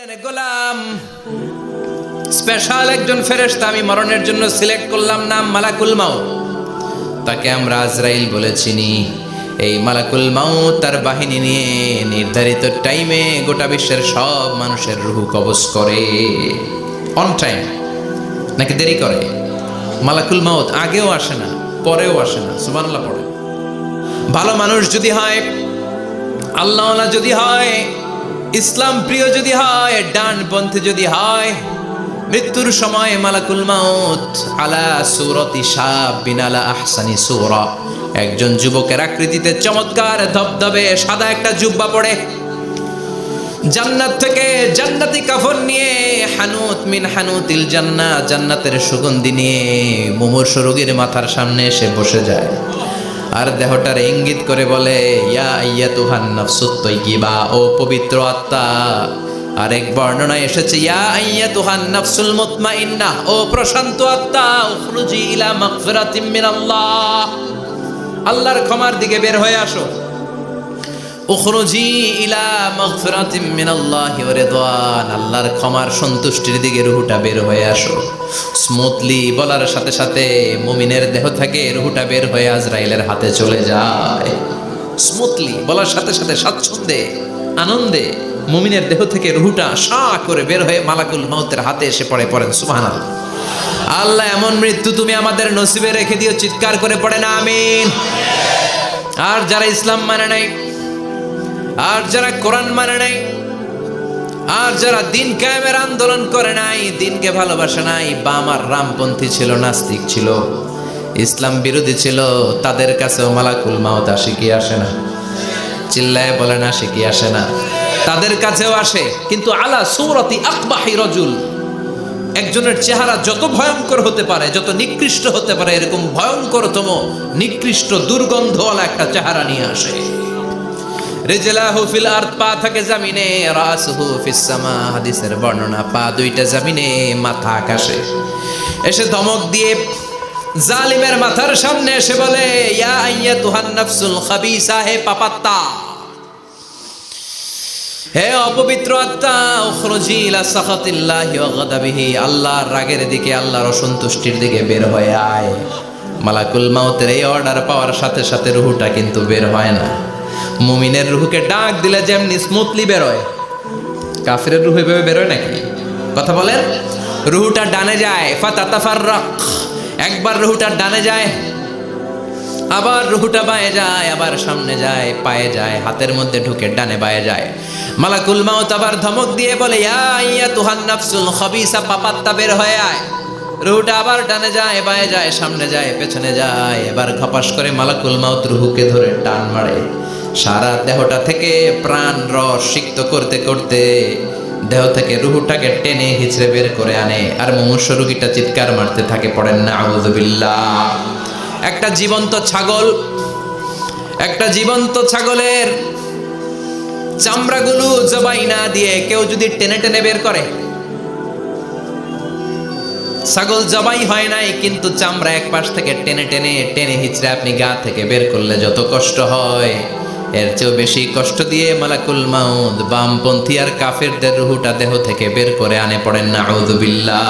গোলাম special একজন ফেরেশতা আমি মরণের জন্য সিলেক্ট করলাম, নাম মালাকুল মাউত। তাকে আমরা আজরাইল বলে চিনি। এই মালাকুল মাউত তার বাহিনী নিয়ে নির্ধারিত টাইমে গোটা বিশ্বের সব মানুষের রূহ কবজ করে। অন টাইম নাকি দেরি করে? মালাকুল মাউত আগেও আসে না, পরেও আসে না। সুবহানাল্লাহ পড়ে। ভালো মানুষ যদি হয়, আল্লাহওয়ালা যদি হয়, ইসলাম প্রিয় যদি হয়, ডানপন্থী যদি হয়, মৃত্যুর সময় মালাকুল মাউত আলা সূরাতি শাবিন আলা আহসানি সূরা, একজন যুবকের আকৃতিতে চমৎকার ধবধবে সাদা একটা জুব্বা পরে, জান্নাত থেকে জান্নাতি কাফন নিয়ে, হানুত মিন হানুতিল জান্নাহ, জান্নাতের সুগন্ধি নিয়ে মুমূর্ষু রোগীর মাথার সামনে এসে বসে যায় আর দেহটার ইঙ্গিত করে বলে, ইয়া আইয়াতুহান নাফসুত তাইয়্যিবা, ও পবিত্র আত্মা। আরেক বর্ণনায় এসেছে, ইয়া আইয়াতুহান নাফসুল মুতমাইন্নাহ, ও প্রশান্ত আত্মা, উখরুজি ইলা মাগফিরাতিম মিনাল্লাহ, আল্লাহর ক্ষমার দিকে বের হয়ে আসো। উখরুজি ইলা মাগফিরাতিম মিনাল্লাহি ওয়া রিদওয়ান, আল্লাহর ক্ষমার সন্তুষ্টির দিকে রূহটা বের হয়ে আসো। স্মুথলি বলার সাথে সাথে মুমিনের দেহ থেকে রূহটা বের হয়ে আজরাইলের হাতে চলে যায়। স্মুথলি বলার সাথে সাথে স্বাচ্ছন্দ্যে আনন্দে মুমিনের দেহ থেকে রূহটা সা করে বের হয়ে মালাকুল মাউতের হাতে এসে পড়ে। পড়েন সুবহানাল্লাহ। আল্লাহ এমন মৃত্যু তুমি আমাদের নসিবে রেখে দিও, চিৎকার করে পড়েন আমিন। আর যারা ইসলাম মানে নাই, আর যারা কোরআন মানে নাই, আর যারা দিন কায়েমের আন্দোলন করে নাই, দিনকে ভালোবাসে নাই, বাম আর রামপন্থী ছিল, নাস্তিক ছিল, ইসলাম বিরোধী ছিল, তাদের কাছেও মালাকুল মাউত আসে কি আসে না? চিল্লায় বলেন আসে কি আসে না? তাদের কাছেও আসে, কিন্তু আলা সূরাতি আকবাহি রাজুল, একজনের চেহারা যত ভয়ঙ্কর হতে পারে, যত নিকৃষ্ট হতে পারে, এরকম ভয়ঙ্করতম নিকৃষ্ট দুর্গন্ধওয়ালা একটা চেহারা নিয়ে আসে। রিজলাহু ফিল আরদ, পা থাকে জমিনে, রাসুহু ফিস সামা, হাদিসের বর্ণনা, পা দুইটা জমিনে, মাথা আকাশে। এসে ধমক দিয়ে জালিমের মাথার সামনে এসে বলে, ইয়া আইয়াতুহান নাফসুল খাবিসা, হে পাপাত্তা, হে অপবিত্র আত্মা, উখরুজি ইলা সাখাতিল্লাহি ওয়া গাদাবিহি, আল্লাহর রাগের দিকে, আল্লাহর অসন্তুষ্টির দিকে বের হয়ে আয়। মালাকুল মাউতের এই অর্ডার পাওয়ার সাথে সাথে রূহটা কিন্তু বের হয় না। মুমিনের রূহকে ডাক দিলে যেমনি স্মুথলি বেরোয়, কাফিরের রূহ এভাবে বেরোয় নাকি? কথা বলেন। রূহটা ডানে যায়, ফাতাতাফাররাক, একবার রূহটা ডানে যায়, আবার রূহটা বায়ে যায়, আবার সামনে যায়, পায়ে যায়, হাতের মধ্যে ঢুকে ডানে বায়ে যায়। মালাকুল মাউত আবার ধমক দিয়ে বলে, ইয়া আইয়াতুহান নাফসুল খাবিসা, পাপাত্তা, বের হয়ে আয়। রূহটা আবার ডানে যায়, বায়ে যায়, সামনে যায়, পেছনে যায়। এবার খপাস করে মালাকুল মাউত রূহকে ধরে টান মারে। সারা দেহটা থেকে প্রাণ রস সিক্ত করতে করতে দেহ থেকে রূহটাকে টেনে হিচড়ে বের করে আনে। আর মুমূর্ষু রোগীটা চিৎকার মারতে থাকে। পড়েন না আউযু বিল্লাহ। একটা জীবন্ত ছাগলের চামড়াগুলো জবাই না দিয়ে কেউ যদি টেনে টেনে বের করে, ছাগল জবাই হয় নাই কিন্তু চামড়া এক পাশ থেকে টেনে টেনে টেনে হিচড়ে আপনি গা থেকে বের করলে যত কষ্ট হয়, এর চেয়েও বেশি কষ্ট দিয়ে মালাকুল মাউত বামপন্থী আর কাফেরদের রূহটা দেহ থেকে বের করে আনে। পড়েন না আউযু বিল্লাহ।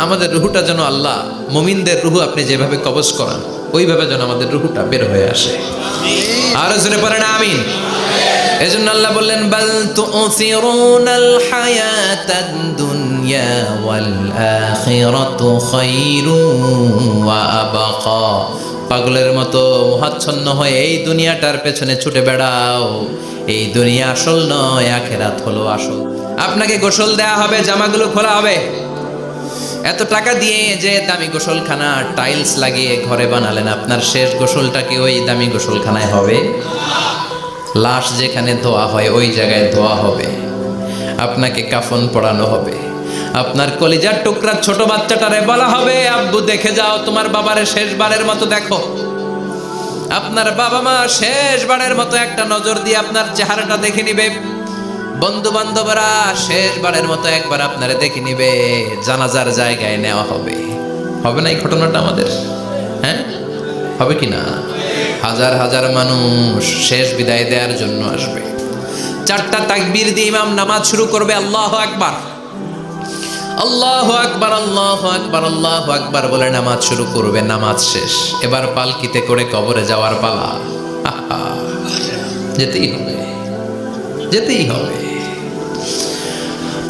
আমাদের রূহটা যেন আল্লাহ, মুমিনদের রূহ আপনি যেভাবে কবজ করান, ওইভাবে যেন আমাদের রূহটা বের হয়ে আসে। আর জোরে পড়েন আমিন। এজন্য আল্লাহ বললেন, বাল তুসিরুনাল হায়াতাদ দুনিয়া ওয়াল আখিরাতু খায়রুন ওয়া আবকা, পাগলের মতো মোহাচ্ছন্ন হয়ে এই দুনিয়াটার পেছনে ছুটে বেড়াও। এই দুনিয়া আসল নয়, আখিরাত হলো আসল। আপনাকে গোসল দেয়া হবে, জামাগুলো খোলা হবে। এত টাকা দিয়ে যে দামি গোসলখানা টাইলস লাগিয়ে ঘরে বানালেন, আপনার শেষ গোসলটা কি ওই দামি গোসলখানায় হবে? লাশ যেখানে ধোয়া হয় ওই জায়গায় ধোয়া হবে। আপনাকে কাফন পরানো হবে। আপনার কলিজার টুকরা ছোট বাচ্চাটারে বলা হবে, আব্বু দেখে যাও, তোমার বাবারে শেষবারের মতো দেখো। আপনার বাবা মা শেষবারের মতো একটা নজর দিয়ে আপনার চেহারাটা দেখে নিবে। বন্ধু বান্ধবরা শেষবারের মতো একবার আপনারে দেখে নিবে। জানাজার জায়গায় নেওয়া হবে। হবে না এই ঘটনাটা আমাদের? হ্যাঁ, হবে কি না? হাজার হাজার মানুষ শেষ বিদায় দেওয়ার জন্য আসবে। 4টা তাকবীর দিয়ে ইমাম নামাজ শুরু করবে, আল্লাহু আকবার, আল্লাহু আকবার, আল্লাহু আকবার, আল্লাহু আকবার বলে নামাজ শুরু করবে। নামাজ শেষ, এবার পালকিতে করে কবরে যাওয়ার পালা। যেতেই হবে, যেতেই হবে।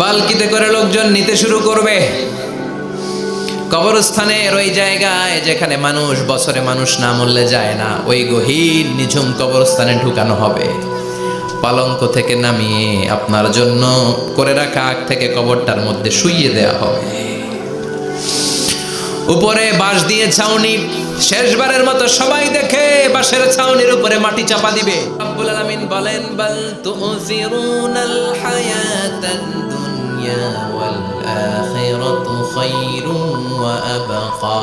পালকিতে করে লোকজন নিতে শুরু করবে। কবরস্থানের ওই জায়গায় যেখানে মানুষ বছরে মানুষ না মরলে যায় না, ওই গহীন নিঝুম কবরস্থানে ঢুকানো হবে। পালঙ্ক থেকে নামিয়ে আপনার জন্য করে রাখা আগ থেকে কবরটার মধ্যে শুইয়ে দেয়া হবে। উপরে বাঁশ দিয়ে ছাউনি, শেষবারের মতো সবাই দেখে বাঁশের ছাউনির উপরে মাটি চাপা দিবে। রব্বুল আলামিন বলেন, বাল তুসিরুনাল হায়াতাদ দুনিয়া ওয়াল আখিরাতু খায়রুন ওয়া আবকা।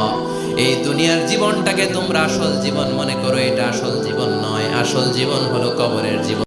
এই দুনিয়ার জীবনটাকে তোমরা আসল জীবন মনে করো, এটা আসল জীবন নয়। আসল জীবন হলো কবরের জীবন।